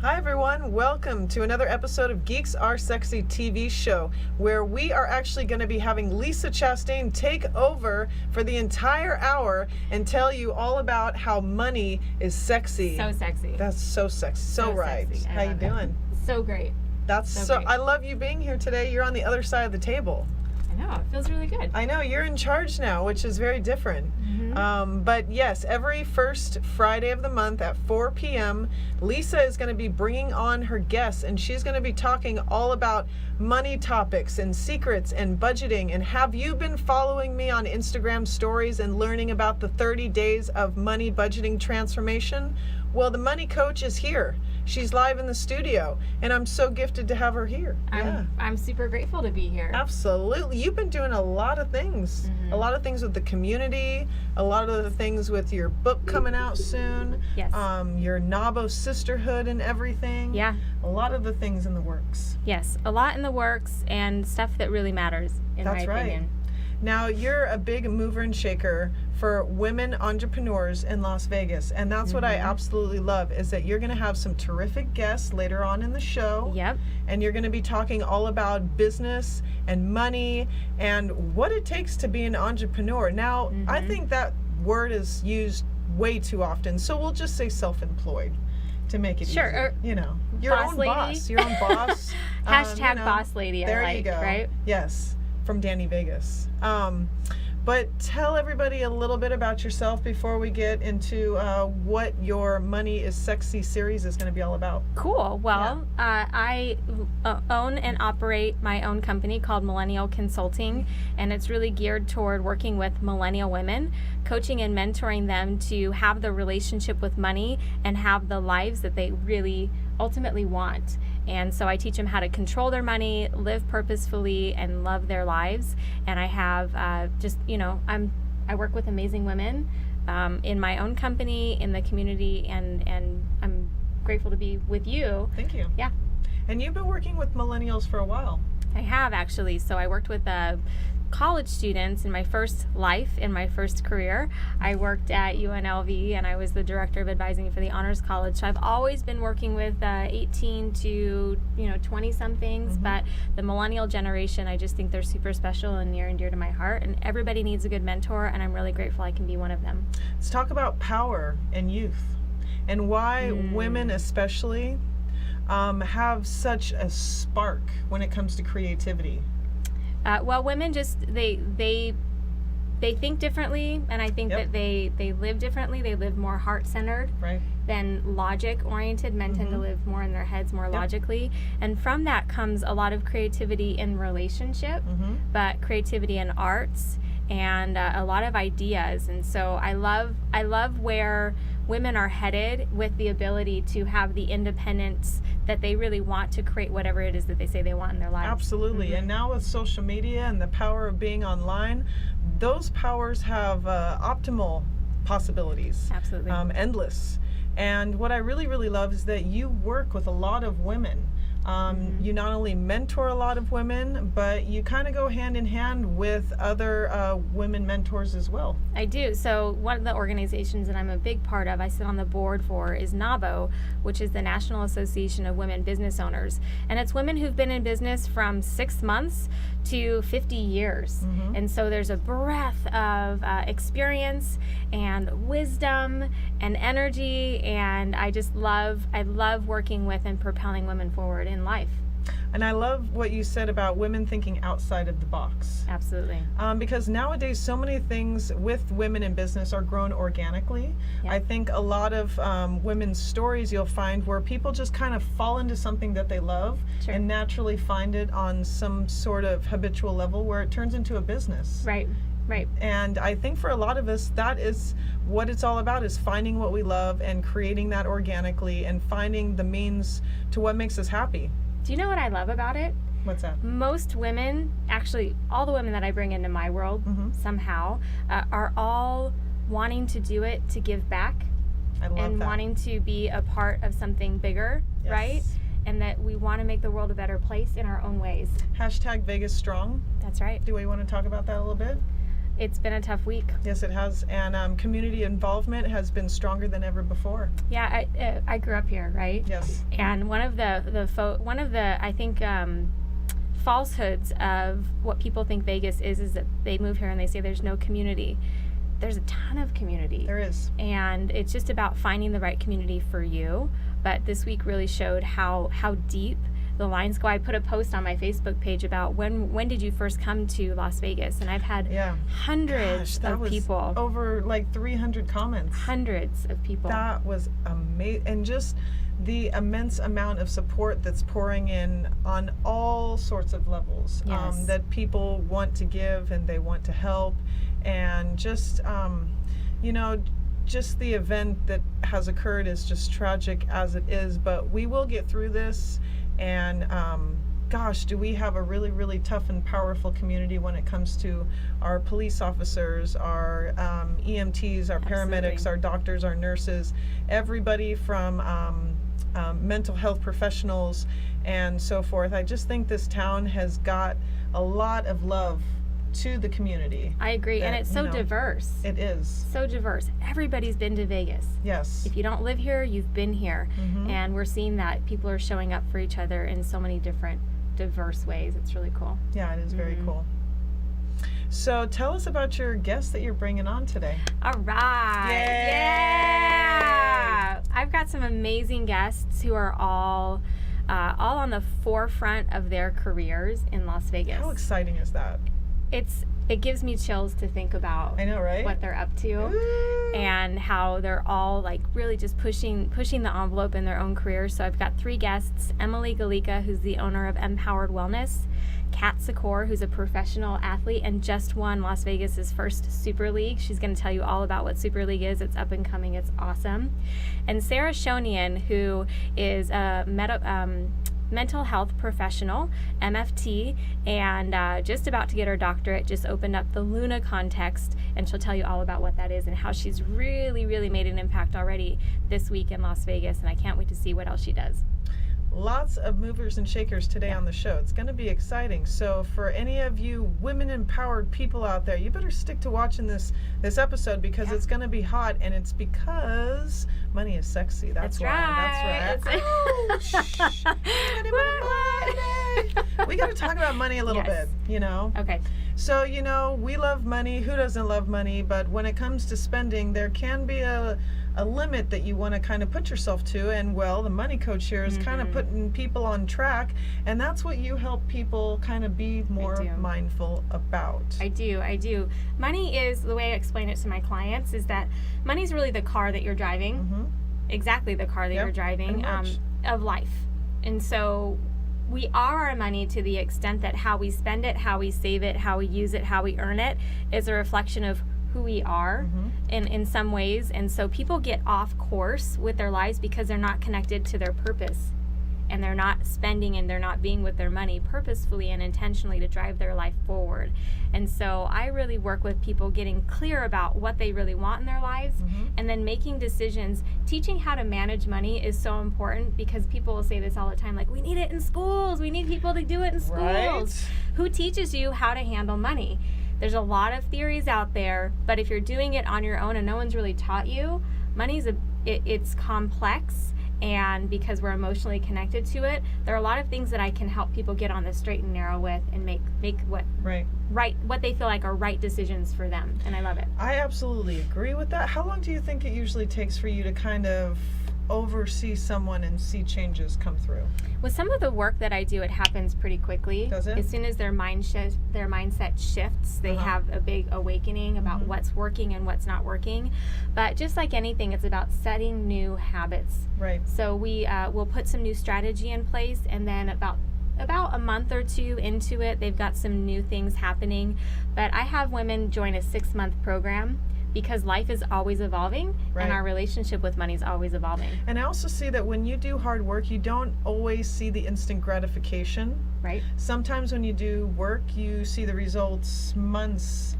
Hi everyone, welcome to another episode of Geeks Are Sexy TV show, where we are actually going to be having Lisa Chastain take over for the entire hour and tell you all about how money is sexy. So sexy. That's so sexy. So right. Sexy. How you doing? So great. That's so great. I love you being here today. You're on the other side of the table. I know, it feels really good. I know, you're in charge now, which is very different. Mm-hmm. But yes, every first Friday of the month at 4 p.m., Lisa is going to be bringing on her guests, and she's going to be talking all about money topics and secrets and budgeting. And have you been following me on Instagram stories and learning about the 30 days of money budgeting transformation? Well, the money coach is here. She's live in the studio, and I'm so gifted to have her here. I'm super grateful to be here. Absolutely. You've been doing a lot of things. A lot of things with the community, a lot of the things with your book coming out soon. Yes. Your Nabo sisterhood and everything. Yeah. A lot of the things in the works. Yes, a lot in the works and stuff that really matters, in my opinion. Now, you're a big mover and shaker for women entrepreneurs in Las Vegas, and that's what I absolutely love, is that you're going to have some terrific guests later on in the show. Yep. And you're going to be talking all about business and money and what it takes to be an entrepreneur. Now, I think that word is used way too often, so we'll just say self-employed to make it easier. You know, your own boss. Your own boss. Hashtag boss lady, there you go. Right? Yes. From Danny Vegas. But tell everybody a little bit about yourself before we get into what your Money is Sexy series is going to be all about. Cool. Well, I own and operate my own company called Millennial Consulting, and it's really geared toward working with millennial women, coaching and mentoring them to have the relationship with money and have the lives that they really ultimately want. And so I teach them how to control their money, live purposefully, and love their lives. And I have I work with amazing women in my own company, in the community, and I'm grateful to be with you. Thank you. Yeah. And you've been working with millennials for a while. I have, actually. So I worked with college students in my first life, in my first career. I worked at UNLV, and I was the director of advising for the Honors College. So I've always been working with 18 to 20 somethings, but the millennial generation, I just think they're super special and near and dear to my heart, and everybody needs a good mentor, and I'm really grateful I can be one of them. Let's talk about power and youth, and why women especially have such a spark when it comes to creativity. Well, women just they think differently, and I think that they live differently. They live more heart-centered than logic-oriented. Men tend to live more in their heads, more logically, and from that comes a lot of creativity in relationship, but creativity in arts and a lot of ideas. And so I love where women are headed with the ability to have the independence that they really want to create whatever it is that they say they want in their lives. Absolutely. And now with social media and the power of being online, those powers have optimal possibilities. Absolutely. Endless. And what I really, really love is that you work with a lot of women. You not only mentor a lot of women, but you kind of go hand in hand with other women mentors as well. I do. So one of the organizations that I'm a big part of, I sit on the board for, is NABO, which is the National Association of Women Business Owners. And it's women who've been in business from 6 months to 50 years. And so there's a breadth of experience and wisdom and energy, and I love working with and propelling women forward in life. And I love what you said about women thinking outside of the box. Absolutely. Because nowadays so many things with women in business are grown organically. I think a lot of women's stories you'll find where people just kind of fall into something that they love and naturally find it on some sort of habitual level where it turns into a business. Right. And I think for a lot of us, that is what it's all about, is finding what we love and creating that organically and finding the means to what makes us happy. Do you know what I love about it? What's that? Most women, actually all the women that I bring into my world somehow, are all wanting to do it to give back. I love and that. Wanting to be a part of something bigger, right? And that we want to make the world a better place in our own ways. Hashtag Vegas Strong. That's right. Do we want to talk about that a little bit? It's been a tough week. Yes, it has. And community involvement has been stronger than ever before. Yeah, I grew up here, right? Yes. And one of the I think falsehoods of what people think Vegas is that they move here and they say there's no community. There's a ton of community. There is. And it's just about finding the right community for you. But this week really showed how deep the lines go. I put a post on my Facebook page about when did you first come to Las Vegas? And I've had hundreds of people. Over like 300 comments. Hundreds of people. That was amazing. And just the immense amount of support that's pouring in on all sorts of levels. Yes. That people want to give and they want to help. And just, just the event that has occurred is just tragic as it is, but we will get through this. And gosh, do we have a really, really tough and powerful community when it comes to our police officers, our EMTs, our paramedics, our doctors, our nurses, everybody from mental health professionals and so forth. I just think this town has got a lot of love to the community. I agree, and it's so diverse. It is. So diverse. Everybody's been to Vegas. Yes. If you don't live here, you've been here. Mm-hmm. And we're seeing that people are showing up for each other in so many different, diverse ways. It's really cool. Yeah, it is very cool. So tell us about your guest that you're bringing on today. All right. Yay! Yeah. I've got some amazing guests who are all on the forefront of their careers in Las Vegas. How exciting is that? It gives me chills to think about. I know, right? What they're up to. Ooh. And how they're all like really just pushing the envelope in their own careers. So I've got 3 guests: Emily Galika, who's the owner of Empowered Wellness; Kat Sikor, who's a professional athlete and just won Las Vegas's first Super League. She's going to tell you all about what Super League is. It's up and coming. It's awesome. And Sarah Shonian, who is a mental health professional, MFT, and just about to get her doctorate, just opened up the Luna Context, and she'll tell you all about what that is and how she's really, really made an impact already this week in Las Vegas, and I can't wait to see what else she does. Lots of movers and shakers today on the show. It's going to be exciting. So for any of you women empowered people out there, you better stick to watching this episode because it's going to be hot, and it's because money is sexy. That's why. Right. That's right. Oh, shh. Money. We got to talk about money a little bit, Okay. So, we love money. Who doesn't love money? But when it comes to spending, there can be a limit that you want to kind of put yourself to, and the money coach here is kind of putting people on track, and that's what you help people kind of be more mindful about. I do. Money is, the way I explain it to my clients, is that money is really the car that you're driving, exactly the car that you're driving of life. And so we are our money to the extent that how we spend it, how we save it, how we use it, how we earn it is a reflection of who we are in some ways. And so people get off course with their lives because they're not connected to their purpose, and they're not spending and they're not being with their money purposefully and intentionally to drive their life forward. And so I really work with people getting clear about what they really want in their lives and then making decisions. Teaching how to manage money is so important because people will say this all the time, like, we need it in schools. We need people to do it in schools. Right. Who teaches you how to handle money? There's a lot of theories out there, but if you're doing it on your own and no one's really taught you, money's it's complex, and because we're emotionally connected to it, there are a lot of things that I can help people get on the straight and narrow with and make what what they feel like are right decisions for them, and I love it. I absolutely agree with that. How long do you think it usually takes for you to kind of oversee someone and see changes come through? With some of the work that I do, it happens pretty quickly. Does it? As soon as their mindset shifts, they have a big awakening about what's working and what's not working. But just like anything, it's about setting new habits. Right. So we'll put some new strategy in place, and then about a month or 2 into it, they've got some new things happening. But I have women join a 6-month program because life is always evolving, and our relationship with money is always evolving. And I also see that when you do hard work, you don't always see the instant gratification. Right. Sometimes when you do work, you see the results months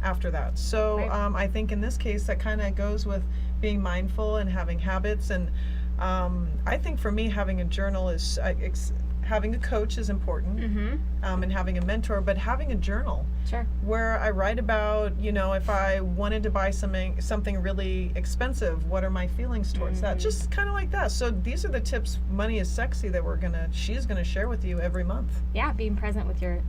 after that. So I think in this case, that kind of goes with being mindful and having habits. And I think for me, having a journal is... having a coach is important, and having a mentor, but having a journal Sure. where I write about, if I wanted to buy something really expensive, what are my feelings towards that? Just kind of like that. So these are the tips, Money is Sexy, that she's gonna share with you every month. Yeah, being present with the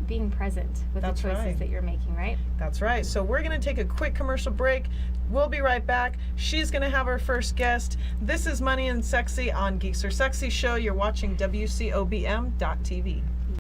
That's choices right. that you're making, right? That's right. So we're gonna take a quick commercial break. We'll be right back. She's gonna have our first guest. This is Money and Sexy on Geeks Are Sexy Show. You're watching WCOBM.TV.